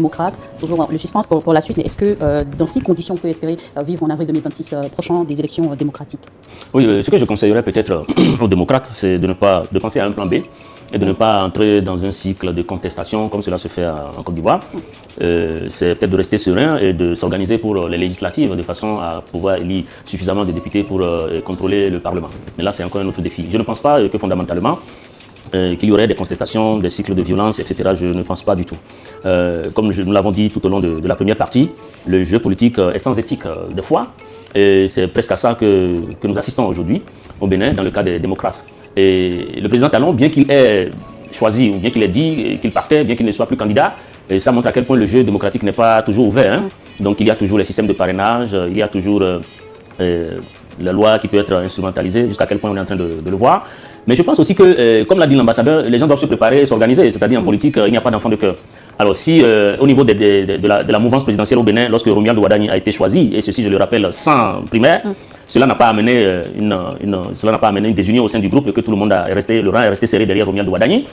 démocrate, toujours le suspense pour la suite, mais est-ce que dans ces conditions, on peut espérer vivre en avril 2026 prochain des élections démocratiques? Oui, ce que je conseillerais peut-être aux démocrates, c'est de penser à un plan B et de ne pas entrer dans un cycle de contestation comme cela se fait en Côte d'Ivoire. C'est peut-être de rester serein et de s'organiser pour les législatives de façon à pouvoir élire suffisamment de députés pour contrôler le Parlement. Mais là, c'est encore un autre défi. Je ne pense pas que fondamentalement, qu'il y aurait des contestations, des cycles de violence, etc. Je ne pense pas du tout. Comme nous l'avons dit tout au long de la première partie, le jeu politique est sans éthique des fois. Et c'est presque à ça que nous assistons aujourd'hui au Bénin, dans le cas des démocrates. Et le président Talon, bien qu'il ait choisi, ou bien qu'il ait dit qu'il partait, bien qu'il ne soit plus candidat, et ça montre à quel point le jeu démocratique n'est pas toujours ouvert. Hein. Donc il y a toujours les systèmes de parrainage, il y a toujours la loi qui peut être instrumentalisée, jusqu'à quel point on est en train de le voir. Mais je pense aussi que, comme l'a dit l'ambassadeur, les gens doivent se préparer, s'organiser. C'est-à-dire en politique, il n'y a pas d'enfant de cœur. Alors si au niveau de la mouvance présidentielle au Bénin, lorsque Romuald Ouadani a été choisi, et ceci je le rappelle sans primaire, cela n'a pas amené une désunion au sein du groupe, et que tout le monde le rang est resté serré derrière Romuald Ouadani.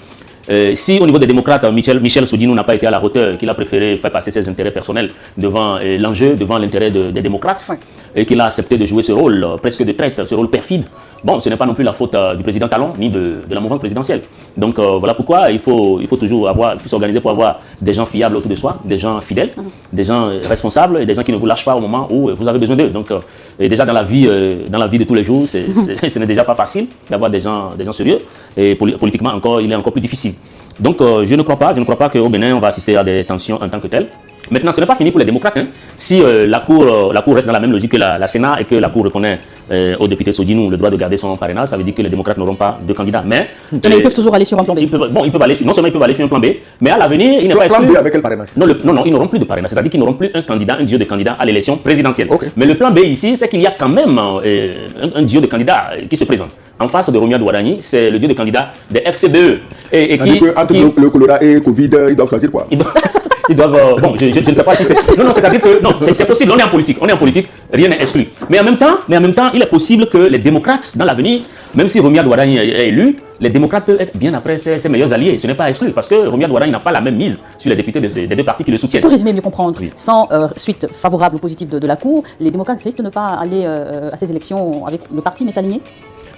Si au niveau des démocrates, Michel Sodinou n'a pas été à la hauteur, qu'il a préféré faire passer ses intérêts personnels devant l'enjeu, devant l'intérêt des démocrates, et qu'il a accepté de jouer ce rôle presque de traître, ce rôle perfide, bon, ce n'est pas non plus la faute du président Talon, ni de la mouvance présidentielle. Donc voilà pourquoi il faut toujours s'organiser pour avoir des gens fiables autour de soi, des gens fidèles, des gens responsables et des gens qui ne vous lâchent pas au moment où vous avez besoin d'eux. Donc déjà dans la vie de tous les jours, ce n'est déjà pas facile d'avoir des gens sérieux, et politiquement encore, il est encore plus difficile. Donc je ne crois pas qu'au Bénin on va assister à des tensions en tant que telles. Maintenant, ce n'est pas fini pour les démocrates. Hein. Si la Cour reste dans la même logique que la Sénat et que la Cour reconnaît au député Sodinou le droit de garder son parrainage, ça veut dire que les démocrates n'auront pas de candidats. Mais ils peuvent toujours aller sur un plan B. Non seulement ils peuvent aller sur un plan B, mais à l'avenir, il n'est pas exclu. Avec quel parrainage? Non, ils n'auront plus de parrainage. C'est-à-dire qu'ils n'auront plus un duo de candidats à l'élection présidentielle. Okay. Mais le plan B ici, c'est qu'il y a quand même un duo de candidats qui se présente. En face de Romuald Ouadani, c'est le duo de candidats des FCBE. Entre le choléra et Covid, ils doivent choisir quoi? Ils doivent. Bon, je ne sais pas si c'est. Non, c'est-à-dire que. Non, c'est possible. On est en politique. Rien n'est exclu. Mais en même temps, il est possible que les démocrates, dans l'avenir, même si Romuald Ouadani est élu, les démocrates peuvent être bien après ses meilleurs alliés. Ce n'est pas exclu. Parce que Romuald Ouadani n'a pas la même mise sur les députés des deux partis qui le soutiennent. Pour résumer, mieux comprendre, oui. Sans suite favorable ou positive de la Cour, les démocrates risquent de ne pas aller à ces élections avec le parti, mais s'aligner?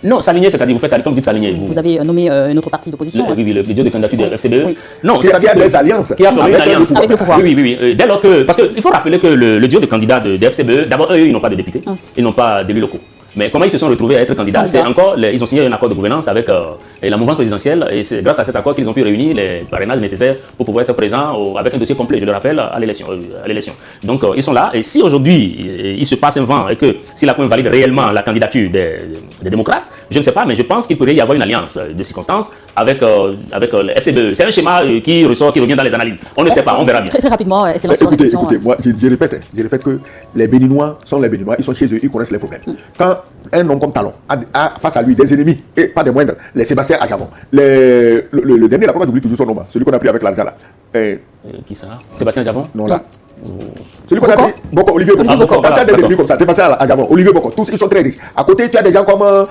Non, s'aligner, c'est-à-dire vous faites comme vous dites s'aligner. Vous avez nommé un autre parti d'opposition. Oui, le duo de candidature de FCBE. Oui. Non, c'est-à-dire qu'il y a des alliances. Qui a formé une alliance avec le pouvoir. Oui. Dès lors que, parce qu'il faut rappeler que le duo de candidats de FCBE, d'abord, eux, ils n'ont pas de députés, ils n'ont pas d'élus locaux. Mais comment ils se sont retrouvés à être candidats? C'est encore, ils ont signé un accord de gouvernance avec la mouvance présidentielle, et c'est grâce à cet accord qu'ils ont pu réunir les parrainages nécessaires pour pouvoir être présents avec un dossier complet, je le rappelle, à l'élection. Donc ils sont là, et si aujourd'hui il se passe un vent et que si la Cour valide réellement la candidature des démocrates, je ne sais pas, mais je pense qu'il pourrait y avoir une alliance de circonstances avec le FCBE. C'est un schéma qui revient dans les analyses. On ne sait pas, on verra bien. Très rapidement, c'est la question. Écoutez, moi je répète que les Béninois sont les Béninois, ils sont chez eux, ils connaissent les problèmes. Quand un homme comme Talon a face à lui des ennemis, et pas des moindres, les Sébastien Adjamon, le dernier, là, pourquoi j'oublie toujours son nom, celui qu'on a pris avec l'Alza là. Qui ça? Sébastien Adjamon? Non, là. Celui qu'on a pris, Boko, Olivier Boko. Quand tu as des ennemis comme ça, Sébastien Adjamon, Olivier Boko, tous ils sont très riches. À côté, tu as des gens comme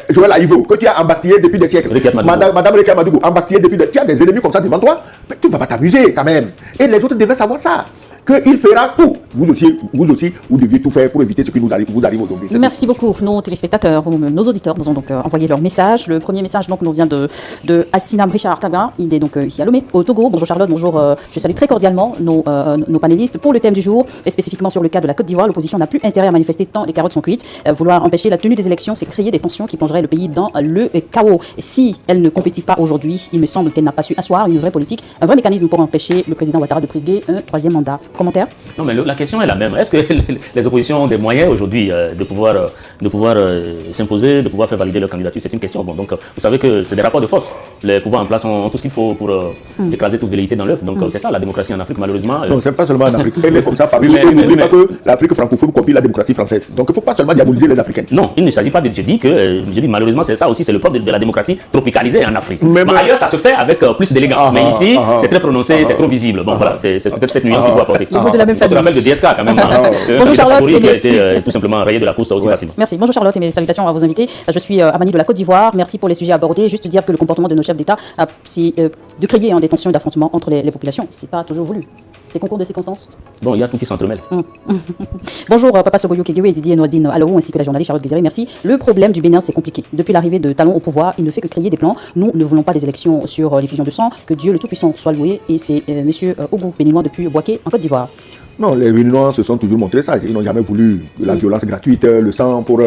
Joël Aïvo, que tu as embastillé depuis des siècles. Madame Rekia Madougou, embastillé depuis des... Tu as des ennemis comme ça devant toi, mais tu ne vas pas t'amuser quand même. Et les autres devaient savoir ça. Qu'il fera tout. Vous aussi, vous deviez tout faire pour éviter ce qui vous arrive aujourd'hui. Merci beaucoup. Nos téléspectateurs, nos auditeurs nous ont donc envoyé leur message. Le premier message donc nous vient de Assinam Richard Artaga. Il est donc ici à Lomé, au Togo. Bonjour Charlotte, bonjour. Je salue très cordialement nos panélistes. Pour le thème du jour, et spécifiquement sur le cas de la Côte d'Ivoire, l'opposition n'a plus intérêt à manifester tant les carottes sont cuites. Vouloir empêcher la tenue des élections, c'est créer des tensions qui plongeraient le pays dans le chaos. Si elle ne compétit pas aujourd'hui, il me semble qu'elle n'a pas su asseoir une vraie politique, un vrai mécanisme pour empêcher le président Ouattara de briguer un troisième mandat. Commentaire? Non, mais la question est la même. Est-ce que les oppositions ont des moyens aujourd'hui de pouvoir s'imposer, de pouvoir faire valider leur candidature? C'est une question. Bon, donc, vous savez que c'est des rapports de force. Les pouvoirs en place ont tout ce qu'il faut pour écraser toute velléité dans l'œuf. Donc, c'est ça la démocratie en Afrique, malheureusement. Non, c'est pas seulement en Afrique. Elle est comme ça partout. N'oubliez pas que l'Afrique francophone copie la démocratie française. Donc, il ne faut pas seulement diaboliser les Africains. Non, il ne s'agit pas de... Je dis malheureusement, c'est ça aussi, c'est le propre de la démocratie tropicalisée en Afrique. Mais ailleurs, ça se fait avec plus d'élégance. Mais ici, c'est très prononcé, c'est trop visible. Bon, voilà, c'est peut-être cette nuance qu'il faut apporter. De la même famille. De DSK quand même. Bonjour Charlotte, qui a été tout simplement rayé de la course aussi facilement. Merci. Bonjour Charlotte et mes salutations à vos invités. Je suis Amani de la Côte d'Ivoire. Merci pour les sujets abordés. Juste dire que le comportement de nos chefs d'État, c'est de créer des tensions et d'affrontements entre les populations. C'est pas toujours voulu. Des concours de circonstances? Bon, il y a tout qui s'entremêle. Bonjour, Papa Sogoyo Kegewe et Didier Noadine Alao, ainsi que la journaliste Charlotte Guézéré. Merci. Le problème du Bénin, c'est compliqué. Depuis l'arrivée de Talon au pouvoir, il ne fait que créer des plans. Nous ne voulons pas des élections sur l'effusion de sang. Que Dieu le Tout-Puissant soit loué. Et c'est monsieur Ogu Béninois depuis Boaké, en Côte d'Ivoire. Non, les Béninois se sont toujours montrés sages. Ils n'ont jamais voulu la violence gratuite, le sang pour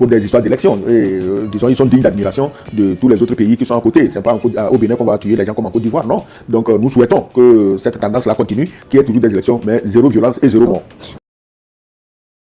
des histoires d'élections. Et disons, ils sont dignes d'admiration de tous les autres pays qui sont à côté. C'est pas au Bénin qu'on va tuer les gens comme en Côte d'Ivoire, non. Donc nous souhaitons que cette tendance-là continue, qu'il y ait toujours des élections, mais zéro violence et zéro mort.